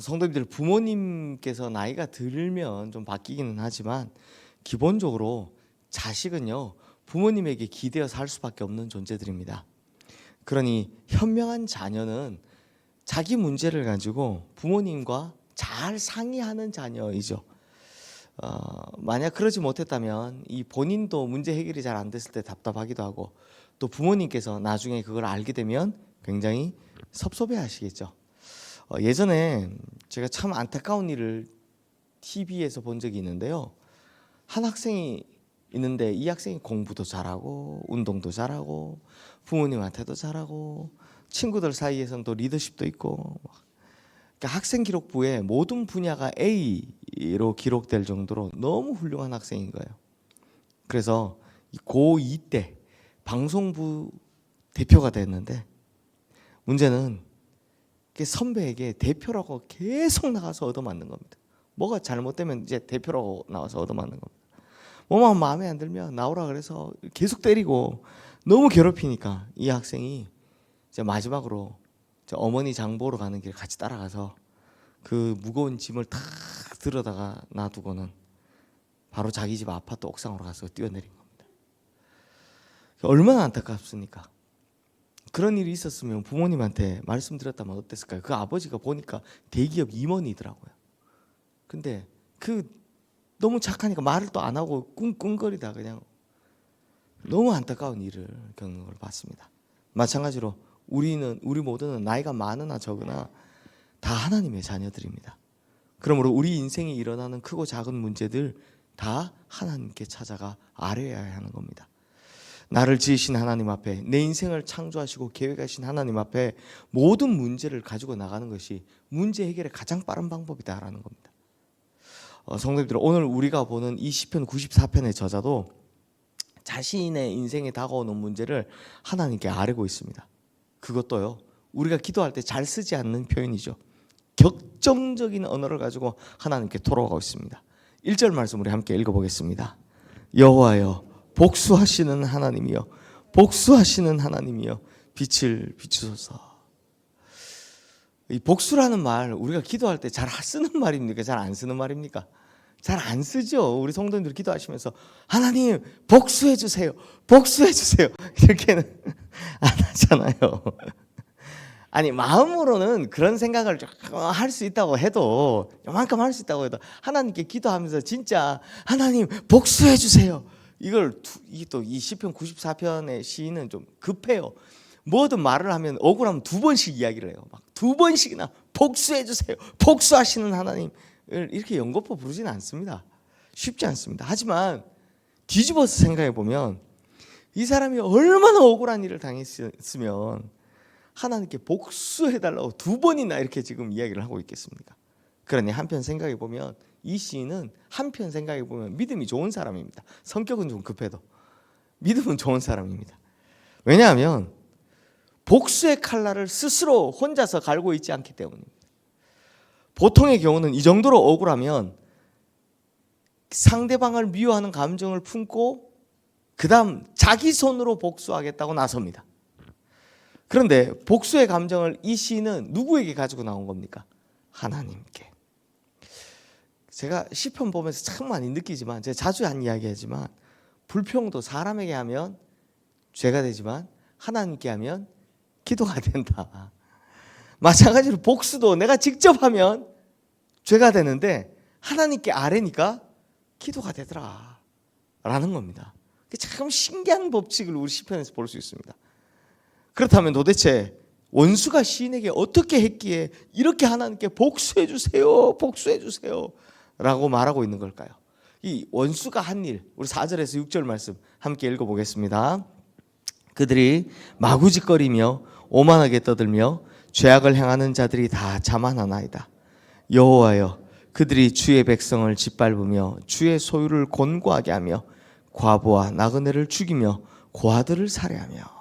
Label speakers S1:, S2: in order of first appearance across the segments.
S1: 성도님들, 부모님께서 나이가 들면 좀 바뀌기는 하지만 기본적으로 자식은요, 부모님에게 기대어 살 수밖에 없는 존재들입니다. 그러니 현명한 자녀는 자기 문제를 가지고 부모님과 잘 상의하는 자녀이죠. 만약 그러지 못했다면 이 본인도 문제 해결이 잘 안 됐을 때 답답하기도 하고, 또 부모님께서 나중에 그걸 알게 되면 굉장히 섭섭해 하시겠죠. 예전에 제가 참 안타까운 일을 TV에서 본 적이 있는데요. 한 학생이 있는데 이 학생이 공부도 잘하고 운동도 잘하고 부모님한테도 잘하고 친구들 사이에서는 또 리더십도 있고, 그러니까 학생 기록부에 모든 분야가 A로 기록될 정도로 너무 훌륭한 학생인 거예요. 그래서 고2 때 방송부 대표가 됐는데, 문제는 선배에게 대표라고 계속 나가서 얻어맞는 겁니다. 뭐가 잘못되면 이제 대표라고 나와서 얻어맞는 겁니다. 뭐만 마음에 안 들면 나오라 그래서 계속 때리고 너무 괴롭히니까 이 학생이 이제 마지막으로 어머니 장 보러 가는 길 같이 따라가서 그 무거운 짐을 탁 들어다가 놔두고는 바로 자기 집 아파트 옥상으로 가서 뛰어내린 겁니다. 얼마나 안타깝습니까? 그런 일이 있었으면 부모님한테 말씀드렸다면 어땠을까요? 그 아버지가 보니까 대기업 임원이더라고요. 근데 너무 착하니까 말을 또 안 하고 꿍꿍거리다 그냥 너무 안타까운 일을 겪는 걸 봤습니다. 마찬가지로 우리 모두는 나이가 많으나 적으나 다 하나님의 자녀들입니다. 그러므로 우리 인생에 일어나는 크고 작은 문제들 다 하나님께 찾아가 아뢰어야 하는 겁니다. 나를 지으신 하나님 앞에, 내 인생을 창조하시고 계획하신 하나님 앞에 모든 문제를 가지고 나가는 것이 문제 해결의 가장 빠른 방법이다라는 겁니다. 성도님들, 오늘 우리가 보는 이 시편 94편의 저자도 자신의 인생에 다가오는 문제를 하나님께 아뢰고 있습니다. 그것도요, 우리가 기도할 때 잘 쓰지 않는 표현이죠. 격정적인 언어를 가지고 하나님께 토로하고 있습니다. 1절 말씀 우리 함께 읽어보겠습니다. 여호와여, 복수하시는 하나님이여, 복수하시는 하나님이여, 빛을 비추소서. 이 복수라는 말, 우리가 기도할 때 잘 쓰는 말입니까? 잘 안 쓰는 말입니까? 잘 안 쓰죠. 우리 성도님들 기도하시면서 하나님 복수해 주세요, 복수해 주세요, 이렇게는 안 하잖아요. 아니, 마음으로는 그런 생각을 할 수 있다고 해도, 요만큼 할 수 있다고 해도 하나님께 기도하면서 진짜 하나님 복수해 주세요, 이 시편 94편의 시인은 좀 급해요. 뭐든 말을 하면 억울하면 2번씩 이야기를 해요. 막 2번씩이나 복수해 주세요, 복수하시는 하나님을 이렇게 연거푸 부르지는 않습니다. 쉽지 않습니다. 하지만 뒤집어서 생각해 보면 이 사람이 얼마나 억울한 일을 당했으면 하나님께 복수해달라고 2번이나 이렇게 지금 이야기를 하고 있겠습니까? 그러니 한편 생각해 보면 이 시인은 한편 생각해 보면 믿음이 좋은 사람입니다. 성격은 좀 급해도 믿음은 좋은 사람입니다. 왜냐하면 복수의 칼날을 스스로 혼자서 갈고 있지 않기 때문입니다. 보통의 경우는 이 정도로 억울하면 상대방을 미워하는 감정을 품고 그 다음 자기 손으로 복수하겠다고 나섭니다. 그런데 복수의 감정을 이 시인은 누구에게 가지고 나온 겁니까? 하나님께. 제가 시편 보면서 참 많이 느끼지만, 제가 자주 한 이야기하지만, 불평도 사람에게 하면 죄가 되지만 하나님께 하면 기도가 된다. 마찬가지로 복수도 내가 직접 하면 죄가 되는데 하나님께 아뢰니까 기도가 되더라 라는 겁니다. 참 신기한 법칙을 우리 시편에서 볼 수 있습니다. 그렇다면 도대체 원수가 시인에게 어떻게 했기에 이렇게 하나님께 복수해 주세요, 복수해 주세요 라고 말하고 있는 걸까요? 이 원수가 한 일, 우리 4절에서 6절 말씀 함께 읽어보겠습니다. 그들이 마구짓거리며 오만하게 떠들며 죄악을 행하는 자들이 다 자만하나이다. 여호와여, 그들이 주의 백성을 짓밟으며 주의 소유를 곤고하게 하며 과부와 나그네를 죽이며 고아들을 살해하며.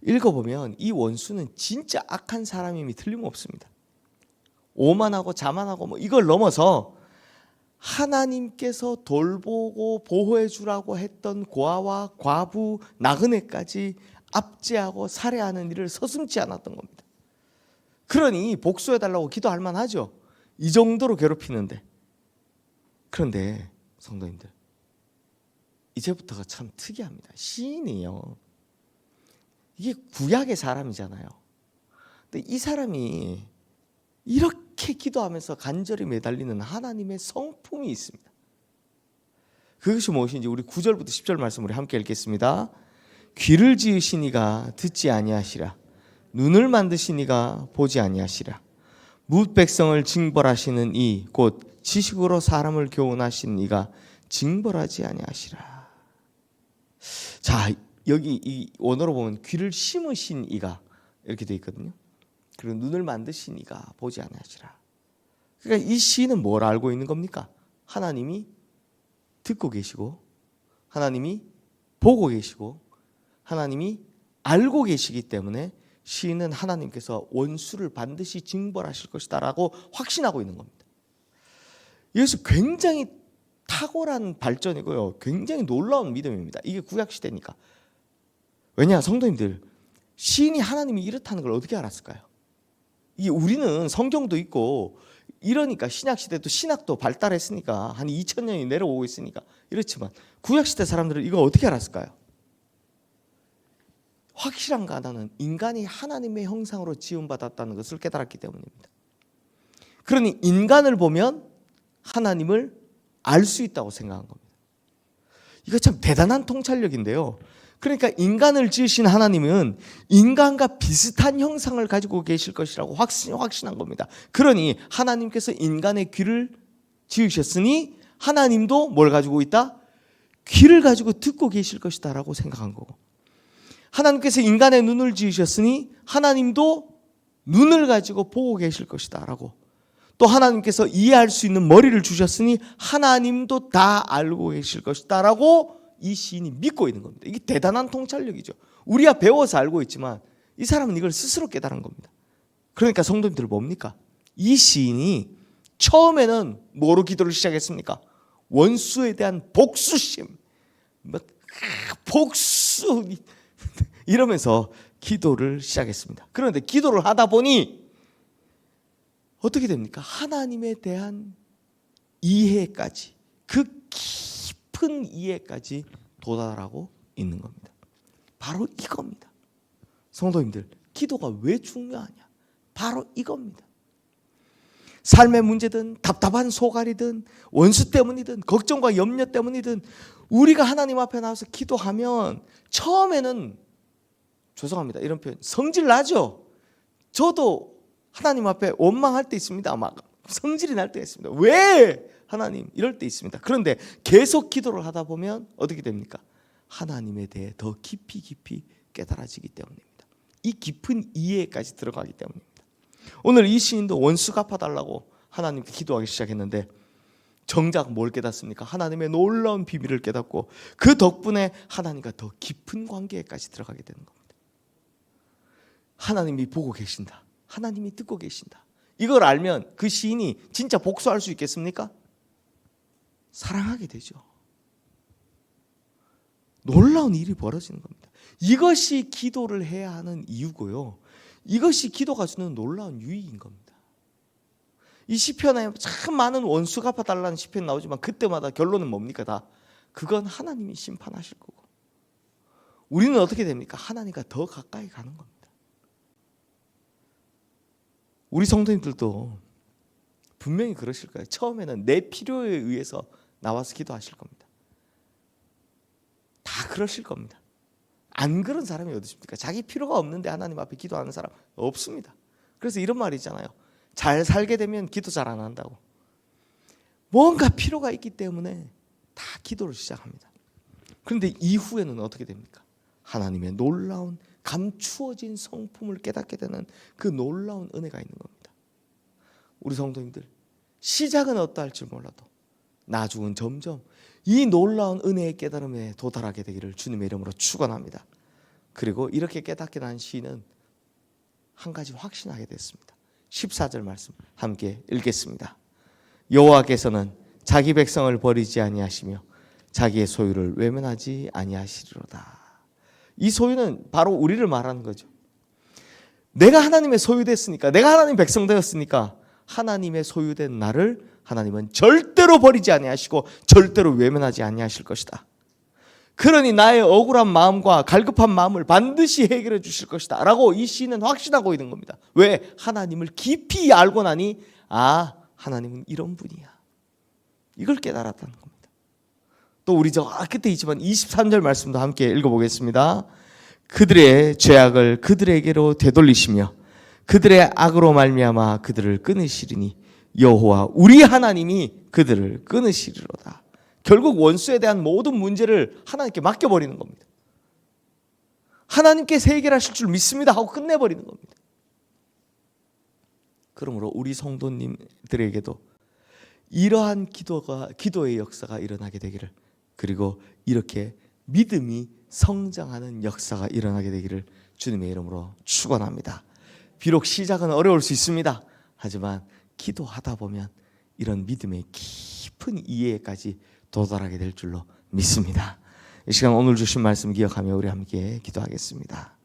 S1: 읽어보면 이 원수는 진짜 악한 사람임이 틀림없습니다. 오만하고 자만하고 이걸 넘어서 하나님께서 돌보고 보호해 주라고 했던 고아와 과부, 나그네까지 압제하고 살해하는 일을 서슴지 않았던 겁니다. 그러니 복수해달라고 기도할 만하죠. 이 정도로 괴롭히는데. 그런데 성도님들, 이제부터가 참 특이합니다. 시인이요, 이게 구약의 사람이잖아요. 근데 이 사람이 이렇게 기도하면서 간절히 매달리는 하나님의 성품이 있습니다. 그것이 무엇인지 우리 9절부터 10절 말씀 우리 함께 읽겠습니다. 귀를 지으신 이가 듣지 아니하시라. 눈을 만드신 이가 보지 아니하시라. 뭇 백성을 징벌하시는 이 곧 지식으로 사람을 교훈하신 이가 징벌하지 아니하시라. 자, 여기 이 원어로 보면 귀를 심으신 이가 이렇게 되어 있거든요. 그리고 눈을 만드신 이가 보지 아니하시라. 그러니까 이 시인은 뭘 알고 있는 겁니까? 하나님이 듣고 계시고, 하나님이 보고 계시고, 하나님이 알고 계시기 때문에 시인은 하나님께서 원수를 반드시 징벌하실 것이다 라고 확신하고 있는 겁니다. 이것이 굉장히 탁월한 발전이고요, 굉장히 놀라운 믿음입니다. 이게 구약시대니까. 왜냐, 성도님들, 시인이 하나님이 이렇다는 걸 어떻게 알았을까요? 이게 우리는 성경도 있고 이러니까, 신약시대도 신학도 발달했으니까 한 2000년이 내려오고 있으니까 이렇지만, 구약시대 사람들은 이거 어떻게 알았을까요? 확실한 가다는 인간이 하나님의 형상으로 지음받았다는 것을 깨달았기 때문입니다. 그러니 인간을 보면 하나님을 알 수 있다고 생각한 겁니다. 이거 참 대단한 통찰력인데요. 그러니까 인간을 지으신 하나님은 인간과 비슷한 형상을 가지고 계실 것이라고 확신한 겁니다. 그러니 하나님께서 인간의 귀를 지으셨으니 하나님도 뭘 가지고 있다? 귀를 가지고 듣고 계실 것이다 라고 생각한 거고, 하나님께서 인간의 눈을 지으셨으니 하나님도 눈을 가지고 보고 계실 것이다 라고, 또 하나님께서 이해할 수 있는 머리를 주셨으니 하나님도 다 알고 계실 것이다 라고 이 시인이 믿고 있는 겁니다. 이게 대단한 통찰력이죠. 우리가 배워서 알고 있지만 이 사람은 이걸 스스로 깨달은 겁니다. 그러니까 성도님들 뭡니까? 이 시인이 처음에는 뭐로 기도를 시작했습니까? 원수에 대한 복수심, 복수 이러면서 기도를 시작했습니다. 그런데 기도를 하다 보니 어떻게 됩니까? 하나님에 대한 이해까지, 그 깊은 이해까지 도달하고 있는 겁니다. 바로 이겁니다. 성도님들, 기도가 왜 중요하냐? 바로 이겁니다. 삶의 문제든 답답한 소갈이든 원수 때문이든 걱정과 염려 때문이든 우리가 하나님 앞에 나와서 기도하면 처음에는, 죄송합니다, 이런 표현, 성질 나죠? 저도 하나님 앞에 원망할 때 있습니다. 막 성질이 날 때가 있습니다. 왜 하나님, 이럴 때 있습니다. 그런데 계속 기도를 하다 보면 어떻게 됩니까? 하나님에 대해 더 깊이 깨달아지기 때문입니다. 이 깊은 이해까지 들어가기 때문입니다. 오늘 이 시인도 원수 갚아달라고 하나님께 기도하기 시작했는데 정작 뭘 깨닫습니까? 하나님의 놀라운 비밀을 깨닫고 그 덕분에 하나님과 더 깊은 관계까지 들어가게 되는 겁니다. 하나님이 보고 계신다, 하나님이 듣고 계신다, 이걸 알면 그 시인이 진짜 복수할 수 있겠습니까? 사랑하게 되죠. 놀라운 일이 벌어지는 겁니다. 이것이 기도를 해야 하는 이유고요, 이것이 기도가 주는 놀라운 유익인 겁니다. 이 시편에 참 많은 원수 갚아달라는 시편 나오지만 그때마다 결론은 뭡니까? 다 그건 하나님이 심판하실 거고, 우리는 어떻게 됩니까? 하나님과 더 가까이 가는 겁니다. 우리 성도님들도 분명히 그러실 거예요. 처음에는 내 필요에 의해서 나와서 기도하실 겁니다. 다 그러실 겁니다. 안 그런 사람이 어디 있습니까? 자기 필요가 없는데 하나님 앞에 기도하는 사람 없습니다. 그래서 이런 말이 있잖아요. 잘 살게 되면 기도 잘 안 한다고. 뭔가 필요가 있기 때문에 다 기도를 시작합니다. 그런데 이후에는 어떻게 됩니까? 하나님의 놀라운 감추어진 성품을 깨닫게 되는 그 놀라운 은혜가 있는 겁니다. 우리 성도님들, 시작은 어떠할지 몰라도 나중은 점점 이 놀라운 은혜의 깨달음에 도달하게 되기를 주님의 이름으로 축원합니다. 그리고 이렇게 깨닫게 된 시인은 한 가지 확신하게 됐습니다. 14절 말씀 함께 읽겠습니다. 여호와께서는 자기 백성을 버리지 아니하시며 자기의 소유를 외면하지 아니하시리로다. 이 소유는 바로 우리를 말하는 거죠. 내가 하나님의 소유됐으니까, 내가 하나님 백성 되었으니까 하나님의 소유된 나를 하나님은 절대로 버리지 아니하시고 절대로 외면하지 아니하실 것이다. 그러니 나의 억울한 마음과 갈급한 마음을 반드시 해결해 주실 것이다 라고 이 시인은 확신하고 있는 겁니다. 왜? 하나님을 깊이 알고 나니 하나님은 이런 분이야, 이걸 깨달았다는 겁니다. 또 우리 그때 있지만 23절 말씀도 함께 읽어보겠습니다. 그들의 죄악을 그들에게로 되돌리시며 그들의 악으로 말미암아 그들을 끊으시리니 여호와 우리 하나님이 그들을 끊으시리로다. 결국 원수에 대한 모든 문제를 하나님께 맡겨버리는 겁니다. 하나님께서 해결하실 줄 믿습니다 하고 끝내버리는 겁니다. 그러므로 우리 성도님들에게도 이러한 기도의 역사가 일어나게 되기를, 그리고 이렇게 믿음이 성장하는 역사가 일어나게 되기를 주님의 이름으로 축원합니다. 비록 시작은 어려울 수 있습니다. 하지만 기도하다 보면 이런 믿음의 깊은 이해까지 도달하게 될 줄로 믿습니다. 이 시간 오늘 주신 말씀 기억하며 우리 함께 기도하겠습니다.